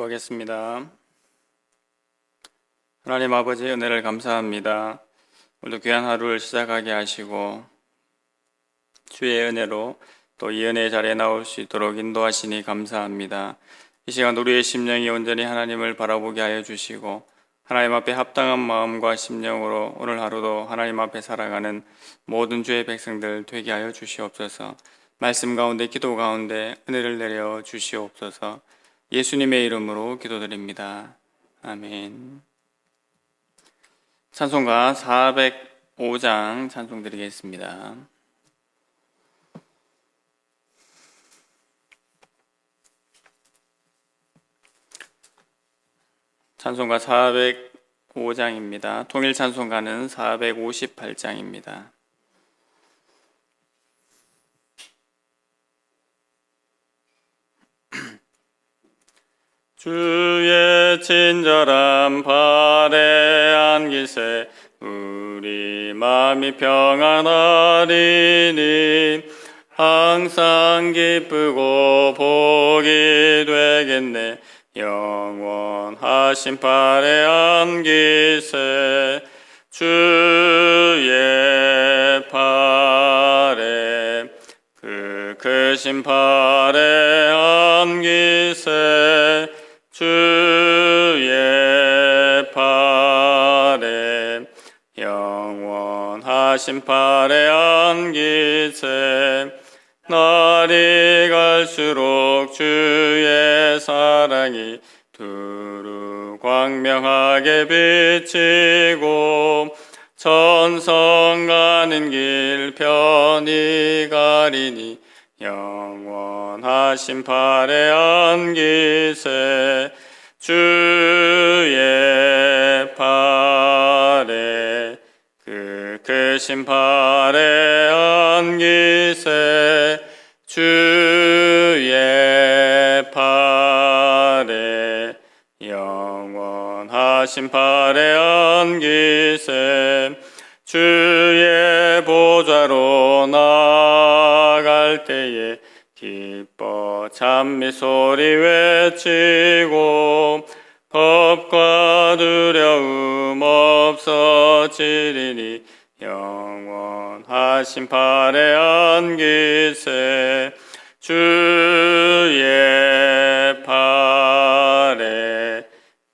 기도하겠습니다. 하나님 아버지 은혜를 감사합니다. 오늘도 귀한 하루를 시작하게 하시고 주의 은혜로 또 이 은혜의 자리에 나올 수 있도록 인도하시니 감사합니다. 이 시간 우리의 심령이 온전히 하나님을 바라보게 하여 주시고 하나님 앞에 합당한 마음과 심령으로 오늘 하루도 하나님 앞에 살아가는 모든 주의 백성들 되게 하여 주시옵소서. 말씀 가운데 기도 가운데 은혜를 내려 주시옵소서. 예수님의 이름으로 기도드립니다. 아멘. 찬송가 405장 찬송 드리겠습니다. 찬송가 405장입니다. 통일 찬송가는 458장입니다. 주의 친절한 발에 안기세 우리 마음이 평안하리니 항상 기쁘고 복이 되겠네. 영원하신 발에 안기세 주의 발에 그 크신 발에 안기세 주의 발에 영원하신 발에 안기세 날이 갈수록 주의 사랑이 두루 광명하게 비치고 천성 가는 길 편히 가리니 영원하신 발에 안기세 주의 발에 그 크신 발에 안기세 주의 발에 영원하신 발에 안기세 주의 보좌로 나아갈 때에 기뻐 찬미 소리 외치고 겁과 두려움 없어지리니 영원하신 발에 안기세 주의 발에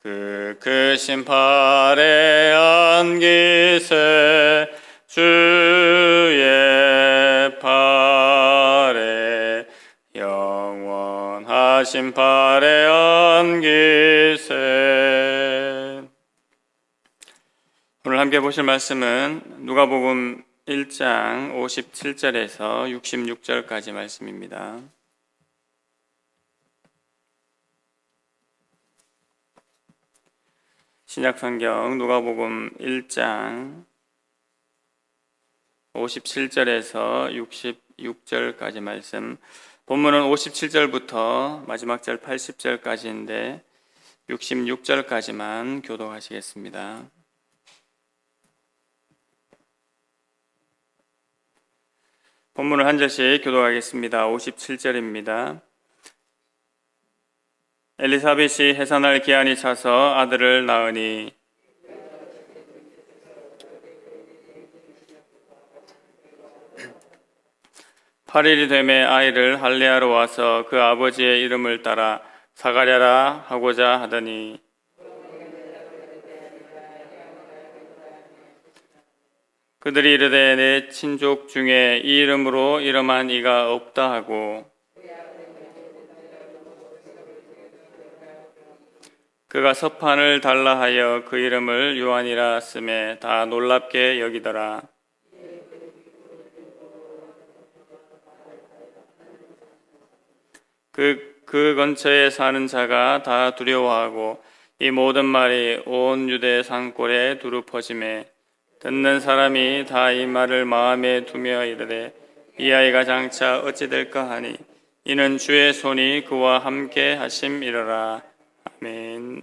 그 크신 발에 안기세 주의 발에 영원하신 발에 안기세. 오늘 함께 보실 말씀은 누가복음 1장 57절에서 66절까지 말씀입니다. 신약성경 누가복음 1장 57절에서 66절까지 말씀. 본문은 57절부터 마지막 절 80절까지인데 66절까지만 교독하시겠습니다. 본문을 한 절씩 교독하겠습니다. 57절입니다. 엘리사벳이 해산할 기한이 차서 아들을 낳으니 (8일이) 되매 아이를 할례하러 와서 그 아버지의 이름을 따라 사가랴라 하고자 하더니 그들이 이르되 내 친족 중에 이 이름으로 이름한 이가 없다 하고 그가 서판을 달라 하여 그 이름을 요한이라 쓰매 다 놀랍게 여기더라. 그 근처에 사는 자가 다 두려워하고 이 모든 말이 온 유대 산골에 두루 퍼지매 듣는 사람이 다 이 말을 마음에 두며 이르되 이 아이가 장차 어찌 될까 하니 이는 주의 손이 그와 함께 하심이러라. 아멘.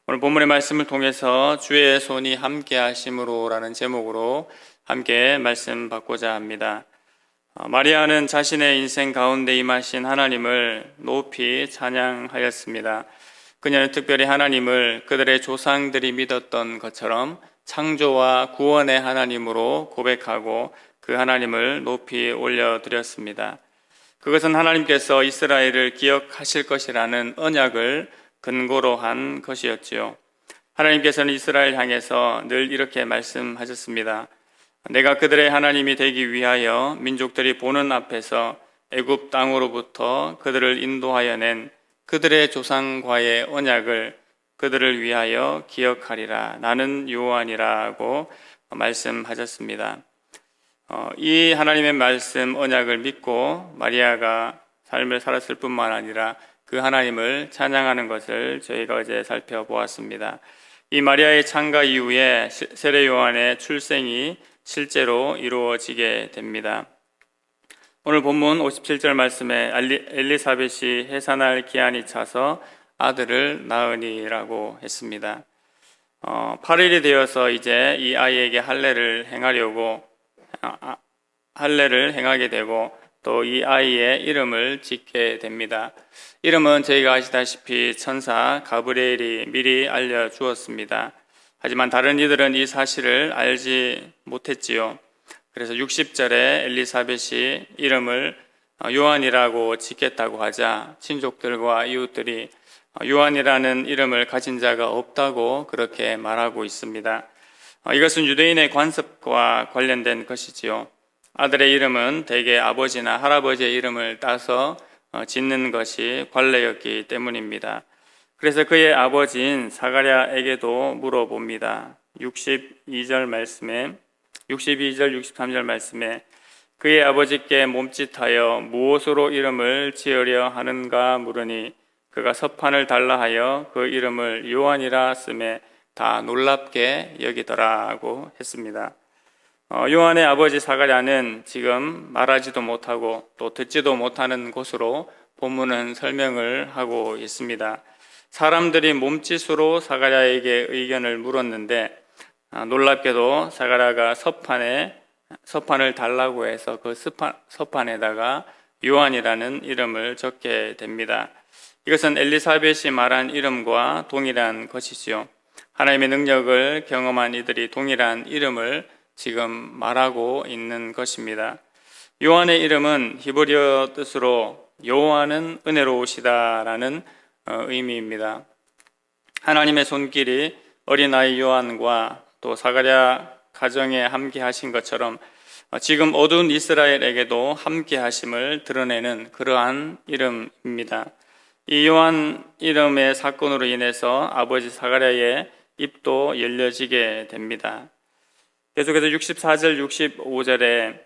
오늘 본문의 말씀을 통해서 주의 손이 함께 하심으로 라는 제목으로 함께 말씀 받고자 합니다. 마리아는 자신의 인생 가운데 임하신 하나님을 높이 찬양하였습니다. 그녀는 특별히 하나님을 그들의 조상들이 믿었던 것처럼 창조와 구원의 하나님으로 고백하고 그 하나님을 높이 올려드렸습니다. 그것은 하나님께서 이스라엘을 기억하실 것이라는 언약을 근거로 한 것이었지요. 하나님께서는 이스라엘 향해서 늘 이렇게 말씀하셨습니다. 내가 그들의 하나님이 되기 위하여 민족들이 보는 앞에서 애굽 땅으로부터 그들을 인도하여 낸 그들의 조상과의 언약을 그들을 위하여 기억하리라. 나는 여호와니라고 말씀하셨습니다. 이 하나님의 말씀 언약을 믿고 마리아가 삶을 살았을 뿐만 아니라 그 하나님을 찬양하는 것을 저희가 어제 살펴보았습니다. 이 마리아의 창가 이후에 세례 요한의 출생이 실제로 이루어지게 됩니다. 오늘 본문 57절 말씀에 엘리사벳이 해산할 기한이 차서 아들을 낳으니라고 했습니다. 8일이 되어서 이제 이 아이에게 할례를 행하게 되고 또 이 아이의 이름을 짓게 됩니다. 이름은 저희가 아시다시피 천사 가브리엘이 미리 알려주었습니다. 하지만 다른 이들은 이 사실을 알지 못했지요. 그래서 60절에 엘리사벳이 이름을 요한이라고 짓겠다고 하자 친족들과 이웃들이 요한이라는 이름을 가진 자가 없다고 그렇게 말하고 있습니다. 이것은 유대인의 관습과 관련된 것이지요. 아들의 이름은 대개 아버지나 할아버지의 이름을 따서 짓는 것이 관례였기 때문입니다. 그래서 그의 아버지인 사가랴에게도 물어봅니다. 62절, 63절 말씀에 그의 아버지께 몸짓하여 무엇으로 이름을 지으려 하는가 물으니 그가 서판을 달라 하여 그 이름을 요한이라 쓰매 다 놀랍게 여기더라고 했습니다. 요한의 아버지 사가랴는 지금 말하지도 못하고 또 듣지도 못하는 곳으로 본문은 설명을 하고 있습니다. 사람들이 몸짓으로 사가랴에게 의견을 물었는데 놀랍게도 사가랴가 서판을 달라고 해서 그 서판에다가 요한이라는 이름을 적게 됩니다. 이것은 엘리사벳이 말한 이름과 동일한 것이지요. 하나님의 능력을 경험한 이들이 동일한 이름을 지금 말하고 있는 것입니다. 요한의 이름은 히브리어 뜻으로 여호와는 은혜로우시다라는 의미입니다. 하나님의 손길이 어린아이 요한과 또 사가랴 가정에 함께 하신 것처럼 지금 어두운 이스라엘에게도 함께 하심을 드러내는 그러한 이름입니다. 이 요한 이름의 사건으로 인해서 아버지 사가랴의 입도 열려지게 됩니다. 계속해서 64절, 65절에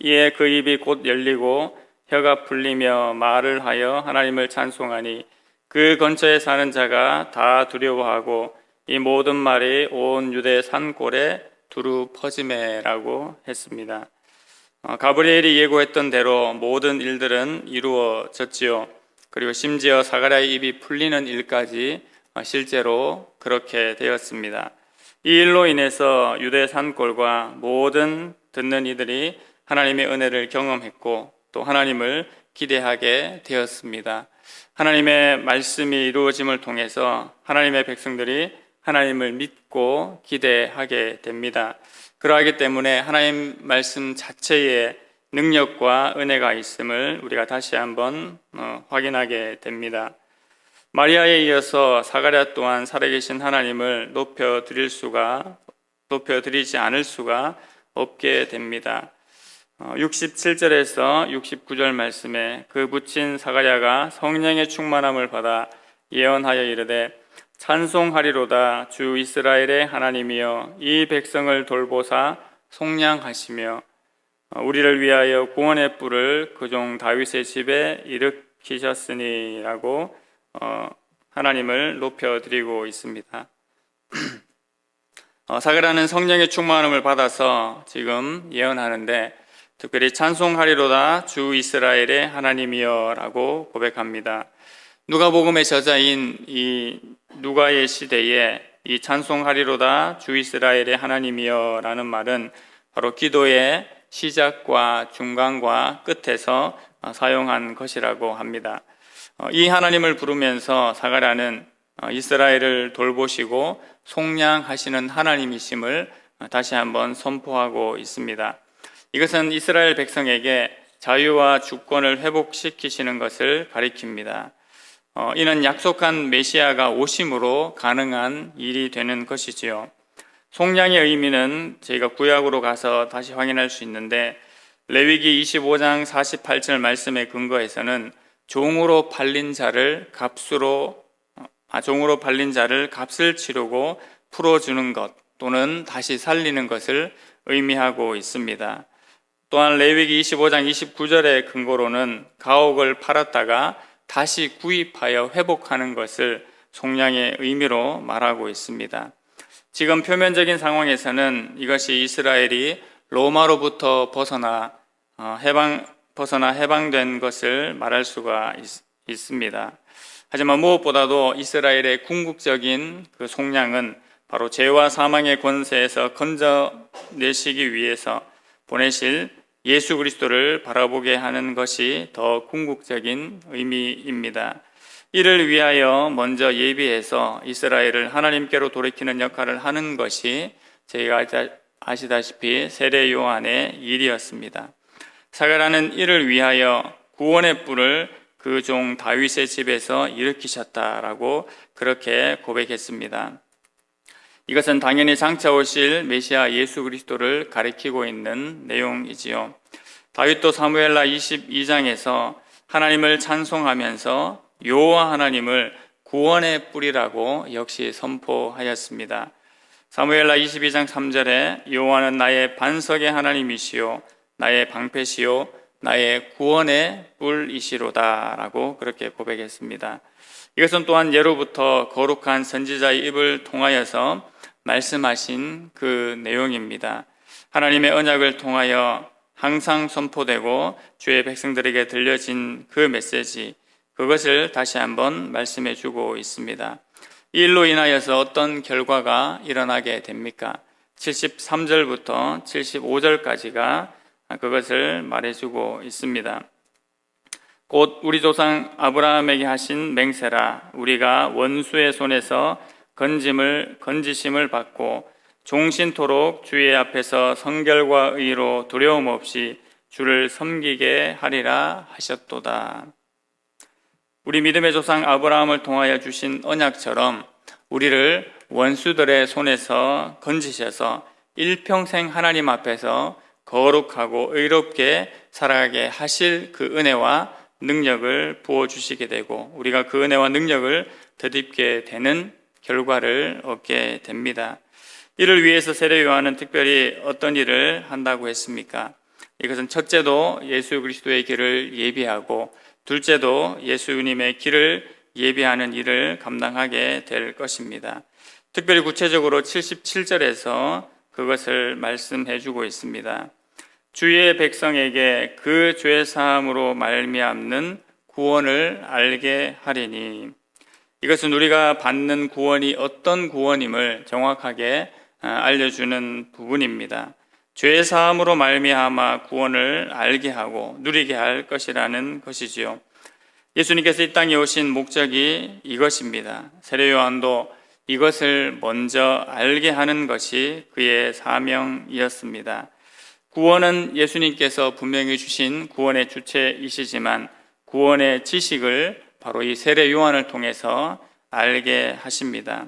이에 그 입이 곧 열리고 혀가 풀리며 말을 하여 하나님을 찬송하니 그 근처에 사는 자가 다 두려워하고 이 모든 말이 온 유대 산골에 두루 퍼지매라고 했습니다. 가브리엘이 예고했던 대로 모든 일들은 이루어졌지요. 그리고 심지어 사가랴의 입이 풀리는 일까지 실제로 그렇게 되었습니다. 이 일로 인해서 유대 산골과 모든 듣는 이들이 하나님의 은혜를 경험했고 또 하나님을 기대하게 되었습니다. 하나님의 말씀이 이루어짐을 통해서 하나님의 백성들이 하나님을 믿고 기대하게 됩니다. 그러하기 때문에 하나님 말씀 자체에 능력과 은혜가 있음을 우리가 다시 한번 확인하게 됩니다. 마리아에 이어서 사가랴 또한 살아계신 하나님을 높여드리지 않을 수가 없게 됩니다. 67절에서 69절 말씀에 그 묻힌 사가랴가 성령의 충만함을 받아 예언하여 이르되 찬송하리로다 주 이스라엘의 하나님이여 이 백성을 돌보사 속량하시며 우리를 위하여 구원의 뿔을 그종 다윗의 집에 일으키셨으니라고 하나님을 높여드리고 있습니다. 사가랴는 성령의 충만함을 받아서 지금 예언하는데 특별히 찬송하리로다 주 이스라엘의 하나님이여 라고 고백합니다. 누가복음의 저자인 이 누가의 시대에 이 찬송하리로다 주 이스라엘의 하나님이여 라는 말은 바로 기도의 시작과 중간과 끝에서 사용한 것이라고 합니다. 이 하나님을 부르면서 사가랴는 이스라엘을 돌보시고 속량하시는 하나님이심을 다시 한번 선포하고 있습니다. 이것은 이스라엘 백성에게 자유와 주권을 회복시키시는 것을 가리킵니다. 이는 약속한 메시아가 오심으로 가능한 일이 되는 것이지요. 속량의 의미는 저희가 구약으로 가서 다시 확인할 수 있는데, 레위기 25장 48절 말씀의 근거에서는 종으로 팔린 자를 값을 치르고 풀어주는 것 또는 다시 살리는 것을 의미하고 있습니다. 또한 레위기 25장 29절의 근거로는 가옥을 팔았다가 다시 구입하여 회복하는 것을 속량의 의미로 말하고 있습니다. 지금 표면적인 상황에서는 이것이 이스라엘이 로마로부터 벗어나 해방된 것을 말할 수가 있습니다. 하지만 무엇보다도 이스라엘의 궁극적인 그 속량은 바로 죄와 사망의 권세에서 건져내시기 위해서 보내실 예수 그리스도를 바라보게 하는 것이 더 궁극적인 의미입니다. 이를 위하여 먼저 예비해서 이스라엘을 하나님께로 돌이키는 역할을 하는 것이 저희가 아시다시피 세례 요한의 일이었습니다. 사가랴는 이를 위하여 구원의 뿔을 그 종 다윗의 집에서 일으키셨다라고 그렇게 고백했습니다. 이것은 당연히 장차 오실 메시아 예수 그리스도를 가리키고 있는 내용이지요. 다윗도 사무엘하 22장에서 하나님을 찬송하면서 여호와 하나님을 구원의 뿔이라고 역시 선포하였습니다. 사무엘하 22장 3절에 여호와는 나의 반석의 하나님이시요 나의 방패시요 나의 구원의 뿔이시로다 라고 그렇게 고백했습니다. 이것은 또한 예로부터 거룩한 선지자의 입을 통하여서 말씀하신 그 내용입니다. 하나님의 언약을 통하여 항상 선포되고 주의 백성들에게 들려진 그 메시지, 그것을 다시 한번 말씀해 주고 있습니다. 이 일로 인하여서 어떤 결과가 일어나게 됩니까? 73절부터 75절까지가 그것을 말해주고 있습니다. 곧 우리 조상 아브라함에게 하신 맹세라, 우리가 원수의 손에서 건지심을 받고 종신토록 주의 앞에서 성결과 의로 두려움 없이 주를 섬기게 하리라 하셨도다. 우리 믿음의 조상 아브라함을 통하여 주신 언약처럼 우리를 원수들의 손에서 건지셔서 일평생 하나님 앞에서 거룩하고 의롭게 살아가게 하실 그 은혜와 능력을 부어주시게 되고 우리가 그 은혜와 능력을 덧입게 되는 결과를 얻게 됩니다. 이를 위해서 세례 요한은 특별히 어떤 일을 한다고 했습니까? 이것은 첫째도 예수 그리스도의 길을 예비하고 둘째도 예수님의 길을 예비하는 일을 감당하게 될 것입니다. 특별히 구체적으로 77절에서 그것을 말씀해 주고 있습니다. 주의 백성에게 그 죄 사함으로 말미암는 구원을 알게 하리니, 이것은 우리가 받는 구원이 어떤 구원임을 정확하게 알려주는 부분입니다. 죄 사함으로 말미암아 구원을 알게 하고 누리게 할 것이라는 것이지요. 예수님께서 이 땅에 오신 목적이 이것입니다. 세례 요한도 이것을 먼저 알게 하는 것이 그의 사명이었습니다. 구원은 예수님께서 분명히 주신 구원의 주체이시지만 구원의 지식을 바로 이 세례 요한을 통해서 알게 하십니다.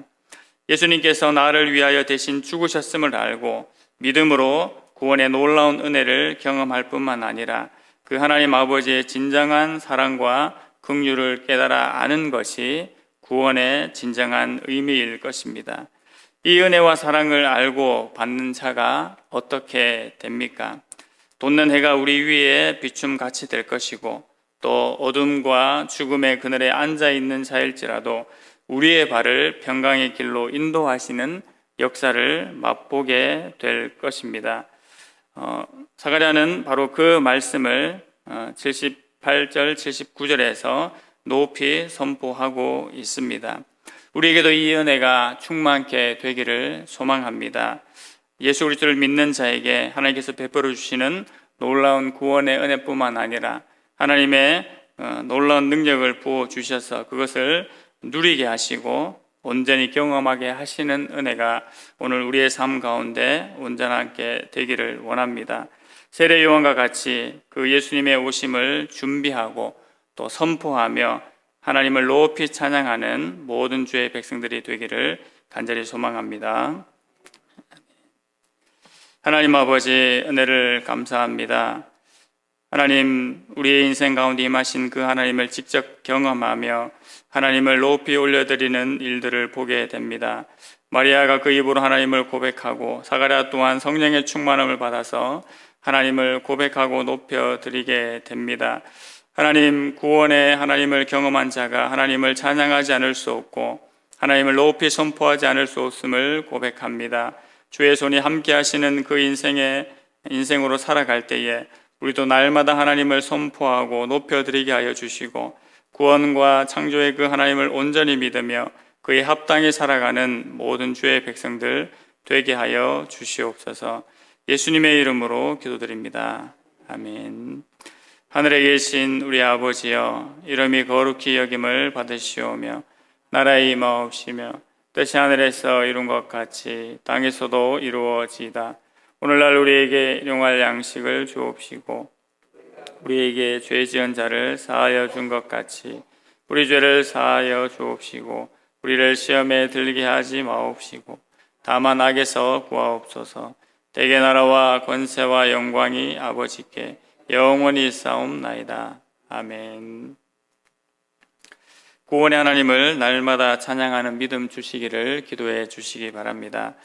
예수님께서 나를 위하여 대신 죽으셨음을 알고 믿음으로 구원의 놀라운 은혜를 경험할 뿐만 아니라 그 하나님 아버지의 진정한 사랑과 긍휼을 깨달아 아는 것이 구원의 진정한 의미일 것입니다. 이 은혜와 사랑을 알고 받는 자가 어떻게 됩니까? 돋는 해가 우리 위에 비춤같이 될 것이고 또 어둠과 죽음의 그늘에 앉아있는 자일지라도 우리의 발을 평강의 길로 인도하시는 역사를 맛보게 될 것입니다. 사가랴는 바로 그 말씀을 78절, 79절에서 높이 선포하고 있습니다. 우리에게도 이 은혜가 충만케 되기를 소망합니다. 예수 그리스도를 믿는 자에게 하나님께서 베풀어 주시는 놀라운 구원의 은혜뿐만 아니라 하나님의 놀라운 능력을 부어 주셔서 그것을 누리게 하시고 온전히 경험하게 하시는 은혜가 오늘 우리의 삶 가운데 온전하게 되기를 원합니다. 세례 요한과 같이 그 예수님의 오심을 준비하고 또 선포하며 하나님을 높이 찬양하는 모든 주의 백성들이 되기를 간절히 소망합니다. 하나님 아버지, 은혜를 감사합니다. 하나님, 우리의 인생 가운데 임하신 그 하나님을 직접 경험하며 하나님을 높이 올려드리는 일들을 보게 됩니다. 마리아가 그 입으로 하나님을 고백하고 사가랴 또한 성령의 충만함을 받아서 하나님을 고백하고 높여드리게 됩니다. 하나님, 구원의 하나님을 경험한 자가 하나님을 찬양하지 않을 수 없고 하나님을 높이 선포하지 않을 수 없음을 고백합니다. 주의 손이 함께 하시는 그 인생으로 살아갈 때에 우리도 날마다 하나님을 선포하고 높여드리게 하여 주시고 구원과 창조의 그 하나님을 온전히 믿으며 그에 합당히 살아가는 모든 주의 백성들 되게 하여 주시옵소서. 예수님의 이름으로 기도드립니다. 아멘. 하늘에 계신 우리 아버지여, 이름이 거룩히 여김을 받으시오며 나라의 임하옵시며 뜻이 하늘에서 이룬 것 같이 땅에서도 이루어지이다. 오늘날 우리에게 일용할 양식을 주옵시고 우리에게 죄 지은 자를 사하여 준 것 같이 우리 죄를 사하여 주옵시고 우리를 시험에 들게 하지 마옵시고 다만 악에서 구하옵소서. 대개 나라와 권세와 영광이 아버지께 영원히 있사옵나이다. 아멘. 구원의 하나님을 날마다 찬양하는 믿음 주시기를 기도해 주시기 바랍니다.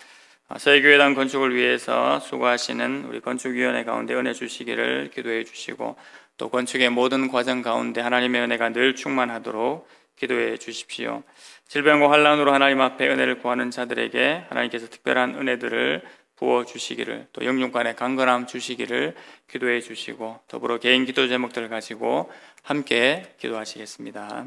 서해교회당 건축을 위해서 수고하시는 우리 건축위원회 가운데 은혜 주시기를 기도해 주시고 또 건축의 모든 과정 가운데 하나님의 은혜가 늘 충만하도록 기도해 주십시오. 질병과 환난으로 하나님 앞에 은혜를 구하는 자들에게 하나님께서 특별한 은혜들을 부어 주시기를 또 영육간의 강건함 주시기를 기도해 주시고 더불어 개인 기도 제목들을 가지고 함께 기도하시겠습니다.